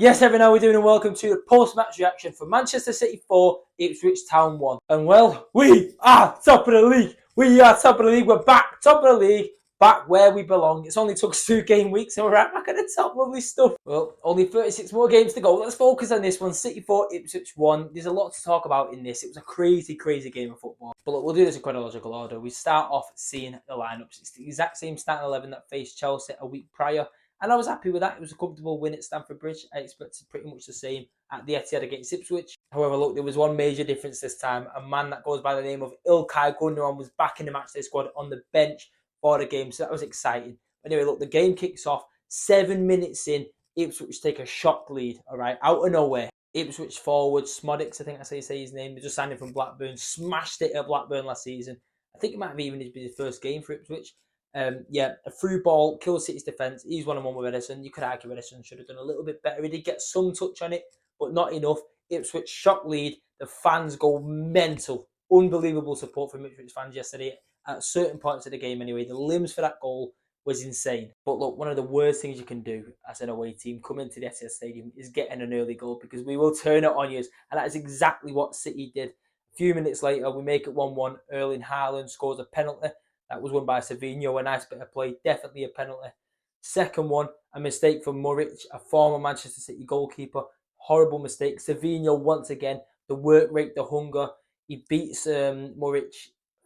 Yes, everyone, how are we doing? And welcome to the post-match reaction for Manchester City 4, Ipswich Town 1. And well, we are top of the league. We are top of the league. We're back, top of the league, back where we belong. It's only took 2 game weeks and we're right back at the top. Lovely stuff. Well, only 36 more games to go. Let's focus on this one. City 4, Ipswich 1. There's a lot to talk about in this. It was a crazy, crazy game of football. But look, we'll do this in chronological order. We start off seeing the lineups. It's the exact same starting 11 that faced Chelsea a week prior. And I was happy with that. It was a comfortable win at Stamford Bridge. I expected pretty much the same at the Etihad against Ipswich. However, look, there was one major difference this time. A man that goes by the name of Ilkay Gundo was back in the matchday squad on the bench for the game. So that was exciting. Anyway, look, the game kicks off. 7 minutes in, Ipswich take a shock lead, all right, out of nowhere. Ipswich forward, Smodics, I think that's how you say his name. They just signed him from Blackburn. Smashed it at Blackburn last season. I think it might have even been his first game for Ipswich. A through ball, kills City's defence. He's 1-on-1 with Edison. You could argue Edison should have done a little bit better. He did get some touch on it, but not enough. Ipswich shock lead. The fans go mental. Unbelievable support from Ipswich fans yesterday at certain points of the game anyway. The limbs for that goal was insane. But look, one of the worst things you can do as an away team coming to the Etihad Stadium is getting an early goal because we will turn it on you. And that is exactly what City did. A few minutes later, we make it 1-1. Erling Haaland scores a penalty. That was won by Savinho, a nice bit of play, definitely a penalty. Second one, a mistake from Muric, a former Manchester City goalkeeper. Horrible mistake. Savinho, once again, the work rate, the hunger. He beats Muric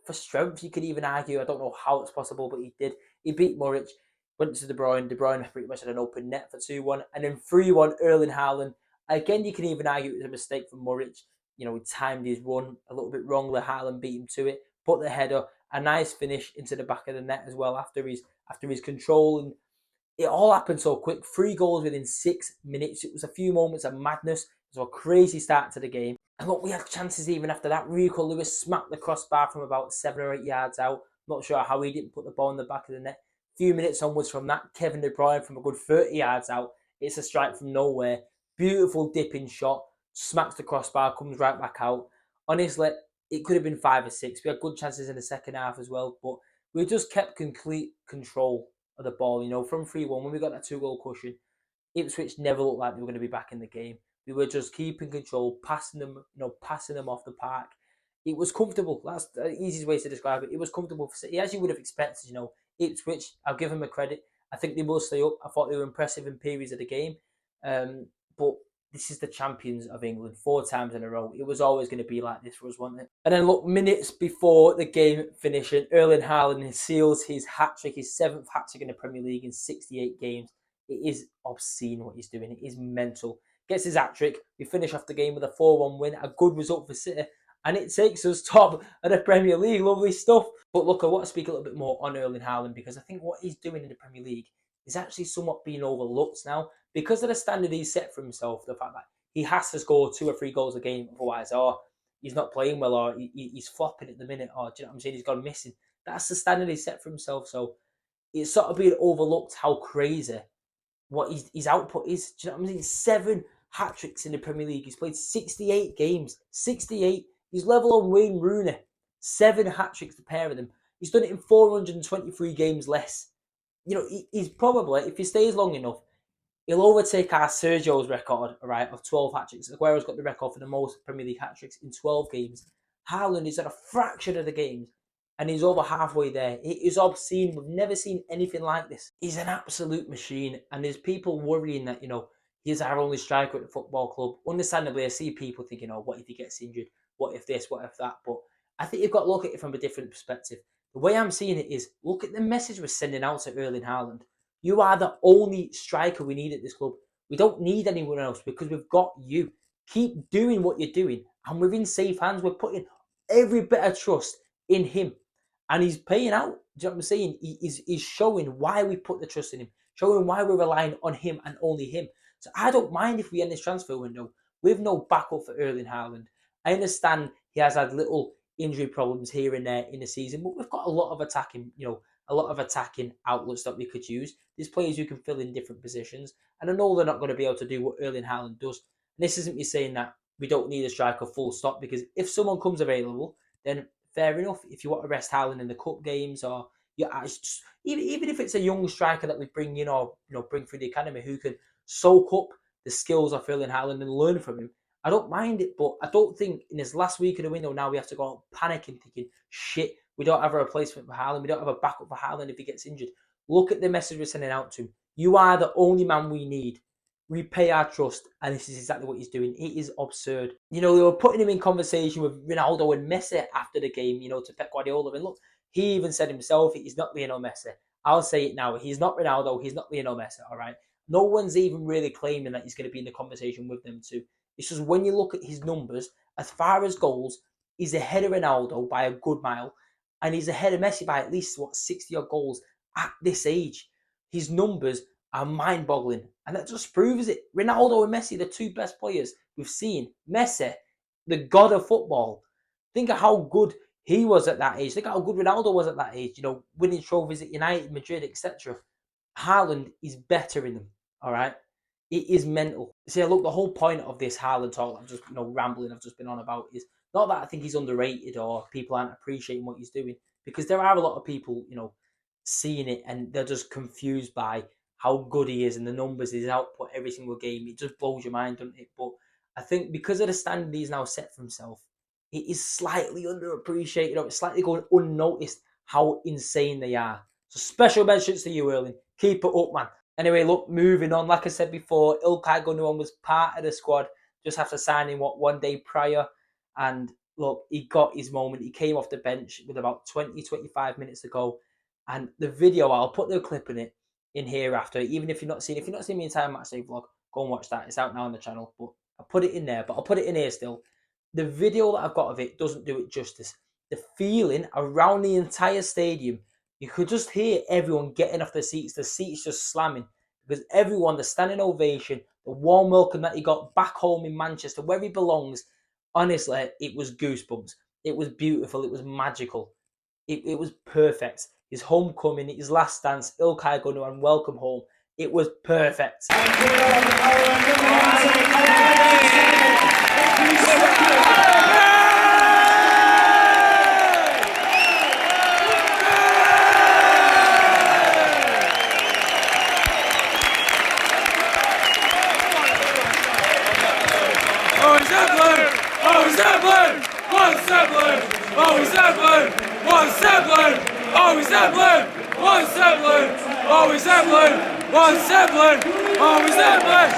for strength, you could even argue. I don't know how it's possible, but he did. He beat Muric, went to De Bruyne. De Bruyne pretty much had an open net for 2-1. And then 3-1, Erling Haaland. Again, you can even argue it was a mistake from Muric. You know, he timed his run a little bit wrongly. Haaland beat him to it, put the header. A nice finish into the back of the net as well after his control, and it all happened so quick. 3 goals within 6 minutes. It was a few moments of madness. It was a crazy start to the game. And look, we had chances even after that. Rico Lewis smacked the crossbar from about 7 or 8 yards out. Not sure how he didn't put the ball in the back of the net. A few minutes onwards from that, Kevin De Bruyne from a good 30 yards out. It's a strike from nowhere. Beautiful dipping shot. Smacks the crossbar, comes right back out. Honestly, it could have been 5 or 6. We had good chances in the second half as well, but we just kept complete control of the ball. You know, from 3-1, when we got that 2-goal cushion, Ipswich never looked like they were going to be back in the game. We were just keeping control, passing them off the park. It was comfortable. That's the easiest way to describe it. It was comfortable for City, as you would have expected. You know, Ipswich, I'll give them a credit. I think they will stay up. I thought they were impressive in periods of the game, but this is the champions of England 4 times in a row. It was always going to be like this for us, wasn't it? And then look, minutes before the game finishing, Erling Haaland seals his hat-trick, his 7th hat-trick in the Premier League in 68 games. It is obscene what he's doing. It is mental. Gets his hat-trick. We finish off the game with a 4-1 win, a good result for City. And it takes us top of the Premier League. Lovely stuff. But look, I want to speak a little bit more on Erling Haaland because I think what he's doing in the Premier League is actually somewhat being overlooked now because of the standard he's set for himself. The fact that he has to score 2 or 3 goals a game, otherwise, he's not playing well, or he's flopping at the minute, or do you know what I'm saying? He's gone missing. That's the standard he's set for himself. So it's sort of being overlooked how crazy what his output is. Do you know what I'm saying? 7 hat-tricks in the Premier League. He's played 68 games. 68. He's level on Wayne Rooney. 7 hat-tricks, the pair of them. He's done it in 423 games less. You know, he's probably, if he stays long enough, he'll overtake our Sergio's record, right, of 12 hat-tricks. Aguero's got the record for the most Premier League hat-tricks in 12 games. Haaland is at a fraction of the games, and he's over halfway there. It is obscene. We've never seen anything like this. He's an absolute machine, and there's people worrying that, you know, he's our only striker at the football club. Understandably, I see people thinking, oh, what if he gets injured? What if this? What if that? But I think you've got to look at it from a different perspective. The way I'm seeing it is, look at the message we're sending out to Erling Haaland. You are the only striker we need at this club. We don't need anyone else because we've got you. Keep doing what you're doing. And we're in safe hands. We're putting every bit of trust in him. And he's paying out. Do you know what I'm saying? He's showing why we put the trust in him. Showing why we're relying on him and only him. So I don't mind if we end this transfer window with no backup for Erling Haaland. I understand he has had little injury problems here and there in the season, but we've got a lot of attacking, outlets that we could use. There's players who can fill in different positions, and I know they're not going to be able to do what Erling Haaland does. And this isn't me saying that we don't need a striker full stop, because if someone comes available, then fair enough. If you want to rest Haaland in the cup games, or even if it's a young striker that we bring in, or bring through the academy who can soak up the skills of Erling Haaland and learn from him, I don't mind it. But I don't think in his last week of the window now we have to go out panicking, thinking, shit, we don't have a replacement for Haaland. We don't have a backup for Haaland if he gets injured. Look at the message we're sending out to him. You are the only man we need. Repay our trust, and this is exactly what he's doing. It is absurd. They were putting him in conversation with Ronaldo and Messi after the game, to Pep Guardiola. And look, he even said himself, he's not Lionel Messi. I'll say it now. He's not Ronaldo. He's not Lionel Messi, all right? No one's even really claiming that he's going to be in the conversation with them too. It's just when you look at his numbers, as far as goals, he's ahead of Ronaldo by a good mile. And he's ahead of Messi by at least, 60-odd goals at this age. His numbers are mind-boggling. And that just proves it. Ronaldo and Messi, the two best players we've seen. Messi, the god of football. Think of how good he was at that age. Think of how good Ronaldo was at that age. Winning trophies at United, Madrid, etc. Haaland is better in them. All right? It is mental. See, look, the whole point of this Haaland talk, I'm just, rambling, I've just been on about, is not that I think he's underrated or people aren't appreciating what he's doing. Because there are a lot of people, seeing it and they're just confused by how good he is and the numbers, his output every single game. It just blows your mind, doesn't it? But I think because of the standard he's now set for himself, it is slightly underappreciated or it's slightly going unnoticed how insane they are. So special mentions to you, Erling. Keep it up, man. Anyway, look, moving on. Like I said before, Ilkay Gundogan was part of the squad just after signing, 1 day prior. And look, he got his moment. He came off the bench with about 20-25 minutes to go. And the video, I'll put the clip in here after, even if you've not seen the entire matchday vlog, go and watch that. It's out now on the channel. But I'll put it in there, but I'll put it in here still. The video that I've got of it doesn't do it justice. The feeling around the entire stadium, you could just hear everyone getting off the seats just slamming, because everyone, the standing ovation, the warm welcome that he got back home in Manchester, where he belongs, honestly, it was goosebumps. It was beautiful. It was magical. It was perfect. His homecoming, his last dance, Ilkay Gundo, and welcome home. It was perfect.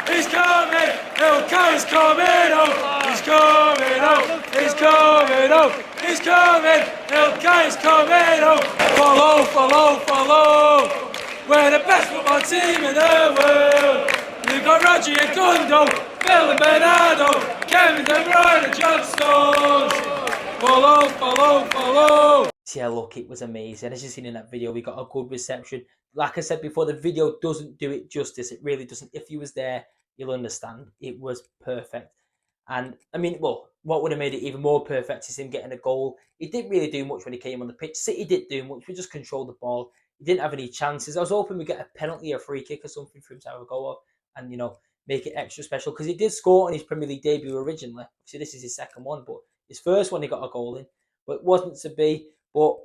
He's coming! Ilkay's coming up! He's coming up! He's coming up! He's coming! Ilkay's coming up! Follow, follow, follow! We're the best football team in the world! We've got Roger and Gundo, Phil and Bernardo, Kevin De Bruyne and John Stones! Follow, follow, follow! Yeah, look, it was amazing. As you've seen in that video, we got a good reception. Like I said before, the video doesn't do it justice. It really doesn't. If you was there, you'll understand. It was perfect. And, I mean, well, what would have made it even more perfect is him getting a goal. He didn't really do much when he came on the pitch. City didn't do much. We just controlled the ball. He didn't have any chances. I was hoping we'd get a penalty, a free kick or something for him to have a go of and, make it extra special. Because he did score on his Premier League debut originally. Obviously, this is his second one, but his first one he got a goal in. But it wasn't to be. But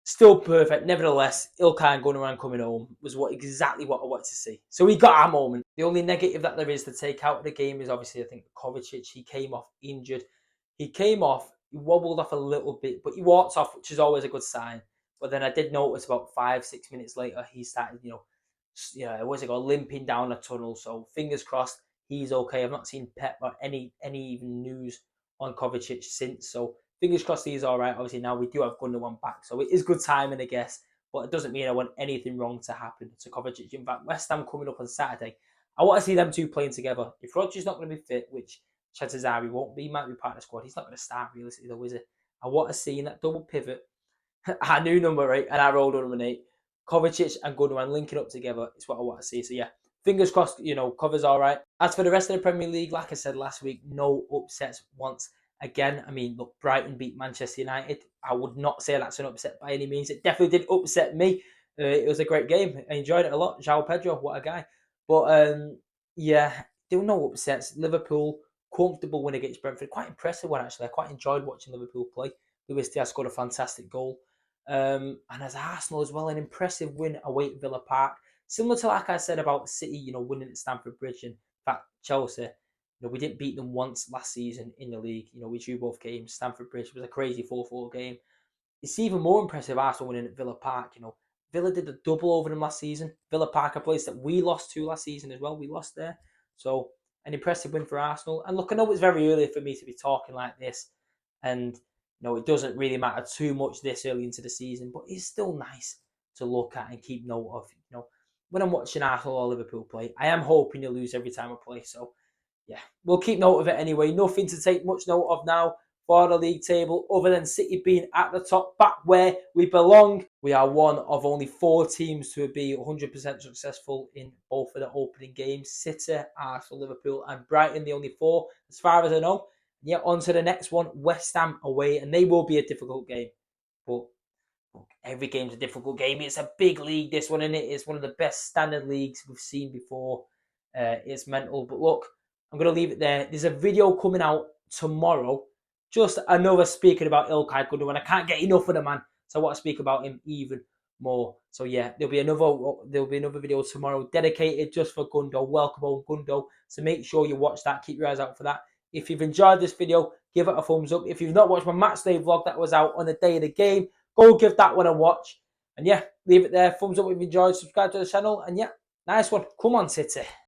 still perfect. Nevertheless, Ilkay and Gundogan coming home was exactly what I wanted to see. So we got our moment. The only negative that there is to take out of the game is obviously, I think, Kovacic. He came off injured. He wobbled off a little bit, but he walked off, which is always a good sign. But then I did notice about 5-6 minutes later, he started, limping down a tunnel. So fingers crossed, he's okay. I've not seen Pep or any even news on Kovacic since. So fingers crossed he's all right. Obviously, now we do have Gundogan back. So it is good timing, I guess. But it doesn't mean I want anything wrong to happen to Kovacic. In fact, West Ham coming up on Saturday. I want to see them two playing together. If Rodgers not going to be fit, which chances are he won't be, he might be part of the squad. He's not going to start realistically, though, is he? I want to see in that double pivot, our new number 8 and our old number 8, Kovacic and Gundogan linking up together. It's what I want to see. So, yeah, fingers crossed, Cover's all right. As for the rest of the Premier League, like I said last week, no upsets once again. I mean, look, Brighton beat Manchester United. I would not say that's an upset by any means. It definitely did upset me. It was a great game. I enjoyed it a lot. João Pedro, what a guy. But, yeah, there were no upsets. Liverpool, comfortable win against Brentford. Quite impressive one, actually. I quite enjoyed watching Liverpool play. Luis Diaz scored a fantastic goal. And as Arsenal as well, an impressive win away at Villa Park. Similar to like I said about City, winning at Stamford Bridge and fact, Chelsea, we didn't beat them once last season in the league. We drew both games. Stamford Bridge was a crazy 4-4 game. It's even more impressive Arsenal winning at Villa Park. Villa did a double over them last season. Villa Park, a place that we lost to last season as well. We lost there. So an impressive win for Arsenal. And look, I know it's very early for me to be talking like this. And, it doesn't really matter too much this early into the season. But it's still nice to look at and keep note of. When I'm watching Arsenal or Liverpool play, I am hoping to lose every time I play. So, yeah, we'll keep note of it anyway. Nothing to take much note of now for the league table, other than City being at the top, back where we belong. We are one of only 4 teams to be 100% successful in both of the opening games. City, Arsenal, Liverpool and Brighton, the only 4 as far as I know. Yeah, on to the next one, West Ham away, and they will be a difficult game. But look, every game's a difficult game. It's a big league, this one, and it's one of the best standard leagues we've seen before. It's mental. But look, I'm going to leave it there. There's a video coming out tomorrow. Just another speaking about Ilkay Gundo, and I can't get enough of the man, so I want to speak about him even more. So yeah, there'll be another video tomorrow dedicated just for Gundo. Welcome home, Gundo. So make sure you watch that. Keep your eyes out for that. If you've enjoyed this video, give it a thumbs up. If you've not watched my matchday vlog that was out on the day of the game, go give that one a watch. And yeah, leave it there. Thumbs up if you enjoyed. Subscribe to the channel. And yeah, nice one. Come on, City.